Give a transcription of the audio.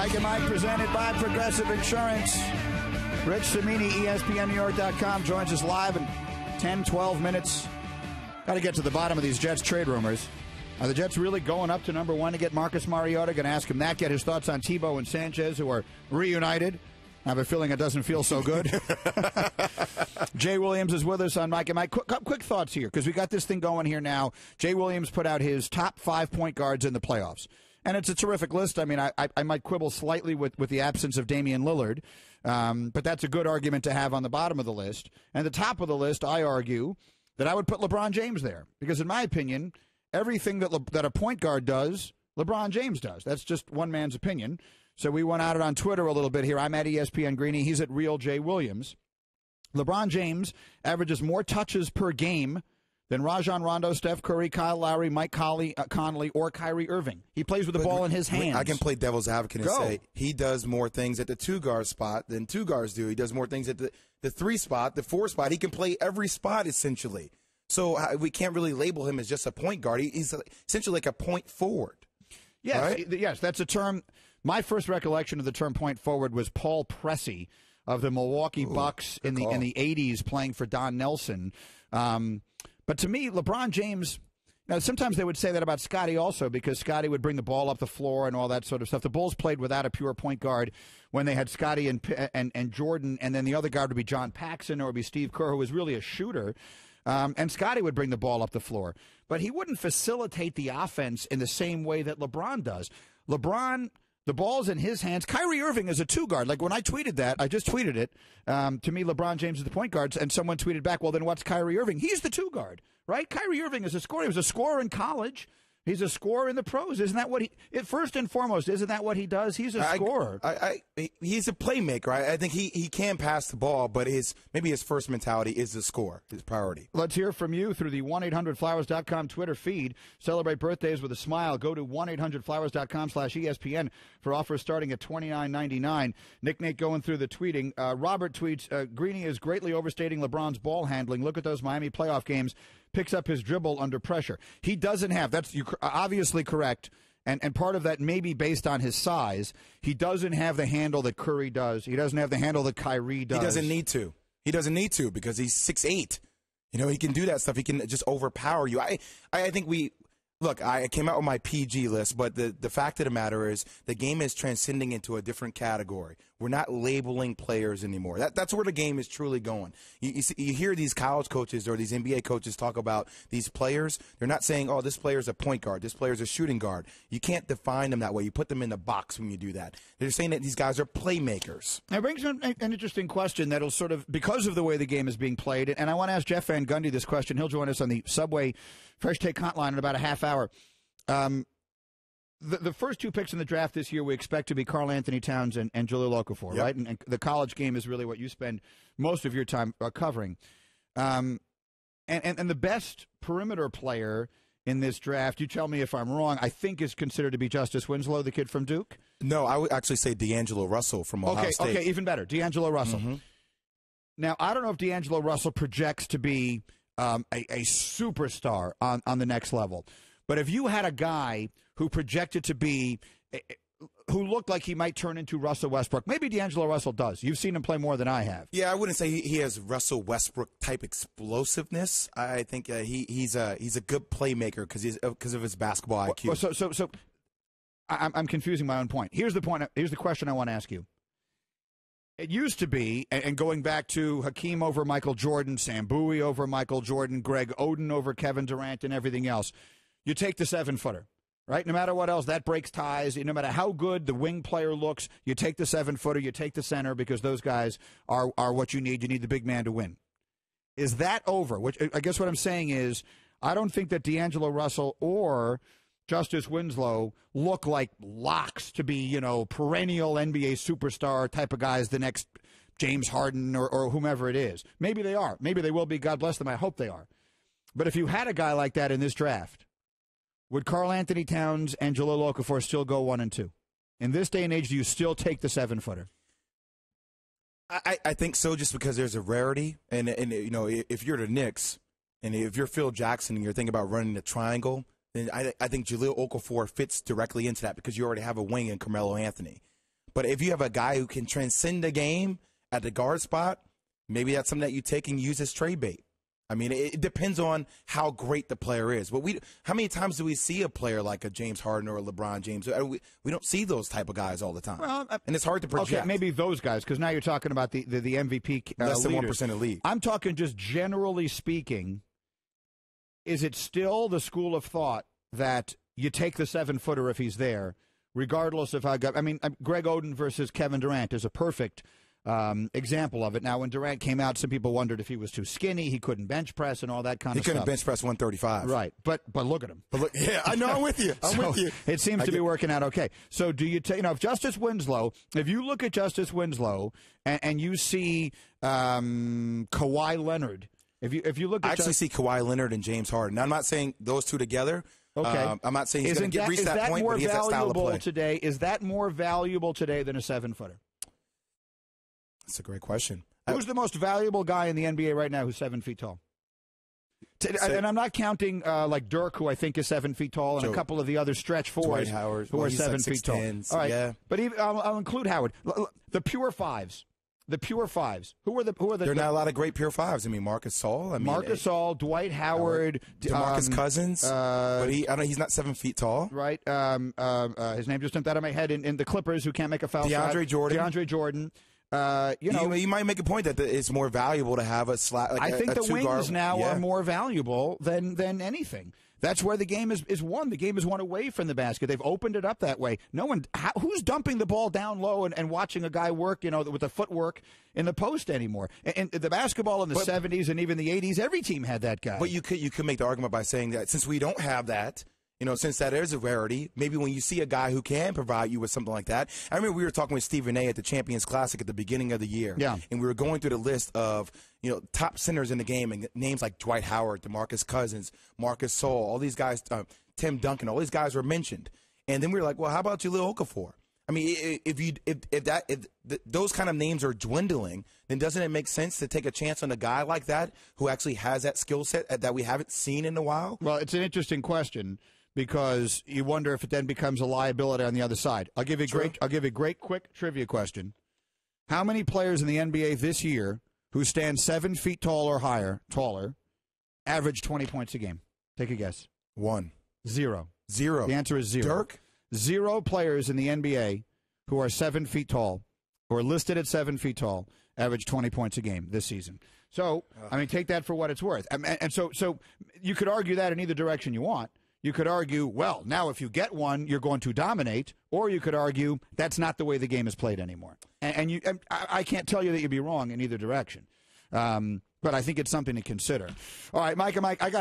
Mike and Mike presented by Progressive Insurance. Rich Cimini, ESPNNewYork.com, joins us live in 10, 12 minutes. Got to get to the bottom of these Jets trade rumors. Are the Jets really going up to number one to get Marcus Mariota? Going to ask him that, get his thoughts on Tebow and Sanchez, who are reunited. I have a feeling it doesn't feel so good. Jay Williams is with us on Mike and Mike. Quick thoughts here, because we got this thing going here now. Jay Williams put out his top 5 point guards in the playoffs. And it's a terrific list. I mean, I might quibble slightly with the absence of Damian Lillard, but that's a good argument to have on the bottom of the list. And the top of the list, I argue that I would put LeBron James there. Because in my opinion, everything that a point guard does, LeBron James does. That's just one man's opinion. So we went at it on Twitter a little bit here. I'm at ESPN Greeny. He's at Real J Williams. LeBron James averages more touches per game than Rajon Rondo, Steph Curry, Kyle Lowry, Mike Conley, or Kyrie Irving. He plays with the ball in his hands. I can play devil's advocate and say he does more things at the 2 guard spot than 2 guards do. He does more things at the 3 spot, the 4 spot. He can play every spot, essentially. So we can't really label him as just a point guard. He's essentially like a point forward. Yes, right? Yes, that's a term. My first recollection of the term point forward was Paul Pressey of the Milwaukee Bucks in the 80s playing for Don Nelson. But to me, LeBron James, now sometimes they would say that about Scottie also, because Scottie would bring the ball up the floor and all that sort of stuff. The Bulls played without a pure point guard when they had Scottie and Jordan, and then the other guard would be John Paxson or it would be Steve Kerr, who was really a shooter. And Scottie would bring the ball up the floor. But he wouldn't facilitate the offense in the same way that LeBron does. LeBron, the ball's in his hands. Kyrie Irving is a 2 guard. Like when I tweeted that, I just tweeted it. To me, LeBron James is the point guard, and someone tweeted back, well, then what's Kyrie Irving? He's the 2 guard, right? Kyrie Irving is a scorer. He was a scorer in college. He's a scorer in the pros. Isn't that what first and foremost, isn't that what he does? He's a scorer. He's a playmaker. I think he can pass the ball, but maybe his first mentality is the score, his priority. Let's hear from you through the 1-800-Flowers.com Twitter feed. Celebrate birthdays with a smile. Go to 1-800-Flowers.com/ESPN for offers starting at $29.99. Nick Nate going through the tweeting. Robert tweets, Greeny is greatly overstating LeBron's ball handling. Look at those Miami playoff games. Picks up his dribble under pressure. He doesn't have, that's obviously correct, and part of that may be based on his size. He doesn't have the handle that Curry does. He doesn't have the handle that Kyrie does. He doesn't need to. He doesn't need to because he's 6'8". You know, he can do that stuff. He can just overpower you. I think look, I came out with my PG list, but the fact of the matter is the game is transcending into a different category. We're not labeling players anymore. That's where the game is truly going. You hear these college coaches or these NBA coaches talk about these players. They're not saying, oh, this player's a point guard, this player's a shooting guard. You can't define them that way. You put them in the box when you do that. They're saying that these guys are playmakers. That brings an interesting question that'll sort of, because of the way the game is being played, and I want to ask Jeff Van Gundy this question. He'll join us on the Subway Fresh Take Hotline in about a half hour. The first 2 picks in the draft this year we expect to be Karl Anthony Towns and Jahlil Okafor, right? And the college game is really what you spend most of your time covering. And the best perimeter player in this draft, you tell me if I'm wrong, I think is considered to be Justice Winslow, the kid from Duke? No, I would actually say D'Angelo Russell from Ohio State. Okay, even better, D'Angelo Russell. Mm-hmm. Now, I don't know if D'Angelo Russell projects to be a superstar on the next level. But if you had a guy who projected to be, who looked like he might turn into Russell Westbrook, maybe D'Angelo Russell does. You've seen him play more than I have. Yeah, I wouldn't say he has Russell Westbrook type explosiveness. I think he's a good playmaker because of his basketball IQ. So I'm confusing my own point. Here's the point. Here's the question I want to ask you. It used to be, and going back to Hakeem over Michael Jordan, Sam Bowie over Michael Jordan, Greg Oden over Kevin Durant, and everything else. You take the 7-footer, right? No matter what else, that breaks ties. No matter how good the wing player looks, you take the 7-footer, you take the center, because those guys are what you need. You need the big man to win. Is that over? Which I guess what I'm saying is I don't think that D'Angelo Russell or Justice Winslow look like locks to be, perennial NBA superstar type of guys, the next James Harden or whomever it is. Maybe they are. Maybe they will be. God bless them. I hope they are. But if you had a guy like that in this draft, would Karl Anthony Towns and Jahlil Okafor still go 1 and 2? In this day and age, do you still take the 7-footer? I think so, just because there's a rarity. And if you're the Knicks and if you're Phil Jackson and you're thinking about running the triangle, then I think Jahlil Okafor fits directly into that because you already have a wing in Carmelo Anthony. But if you have a guy who can transcend the game at the guard spot, maybe that's something that you take and use as trade bait. I mean, it depends on how great the player is. But how many times do we see a player like a James Harden or a LeBron James? We don't see those type of guys all the time. Well, and it's hard to project. Okay, maybe those guys, because now you're talking about the MVP less than leaders. 1% elite. I'm talking just generally speaking. Is it still the school of thought that you take the 7-footer if he's there, regardless of how good? I mean, Greg Oden versus Kevin Durant is a perfect example of it. Now, when Durant came out, some people wondered if he was too skinny, he couldn't bench press, and all that kind of stuff. He couldn't bench press 135. Right, but look at him. But look, yeah, I know. I'm with you. I'm with you. It seems to be working out okay. So, do you take? If Justice Winslow, if you look at Justice Winslow and you see Kawhi Leonard, if you look at I actually see Kawhi Leonard and James Harden. Now, I'm not saying those two together. Okay, I'm not saying he's going to reach that point, but he has that style of play. Is that more valuable today than a 7-footer? That's a great question. Who's the most valuable guy in the NBA right now who's 7 feet tall? And I'm not counting like Dirk, who I think is 7 feet tall, and a couple of the other stretch fours who are 7 feet tall. All right, yeah. But even, I'll include Howard. The pure fives. The pure fives. Who are the? There are not a lot of great pure fives. I mean, Marcus Saul. Marcus Saul, Dwight Howard, DeMarcus Cousins. But he's not 7 feet tall. Right. His name just jumped out of my head. In the Clippers, who can't make a foul shot. DeAndre Jordan. You might make a point that it's more valuable to have a slot. Like I think the wings now are yeah. more valuable than anything. That's where the game is won. The game is won away from the basket. They've opened it up that way. No one, who's dumping the ball down low and watching a guy work, with the footwork in the post anymore? And the basketball in the 70s and even the 80s, every team had that guy. But you could make the argument by saying that since we don't have that, since that is a rarity, maybe when you see a guy who can provide you with something like that. I remember we were talking with Stephen A. at the Champions Classic at the beginning of the year. Yeah. And we were going through the list of, top centers in the game, and names like Dwight Howard, DeMarcus Cousins, Marcus Saul, all these guys, Tim Duncan, all these guys were mentioned. And then we were like, well, how about Jahlil Okafor? I mean, if those kind of names are dwindling, then doesn't it make sense to take a chance on a guy like that who actually has that skill set that we haven't seen in a while? Well, it's an interesting question, because you wonder if it then becomes a liability on the other side. I'll give you a great quick trivia question. How many players in the NBA this year who stand 7 feet tall or taller, average 20 points a game? Take a guess. 1. 0. 0. The answer is 0. Dirk? 0 players in the NBA who are 7 feet tall, who are listed at 7 feet tall, average 20 points a game this season. So, I mean, take that for what it's worth. And so you could argue that in either direction you want. You could argue, well, now if you get one, you're going to dominate, or you could argue that's not the way the game is played anymore. And I can't tell you that you'd be wrong in either direction, but I think it's something to consider. All right, Mike, I got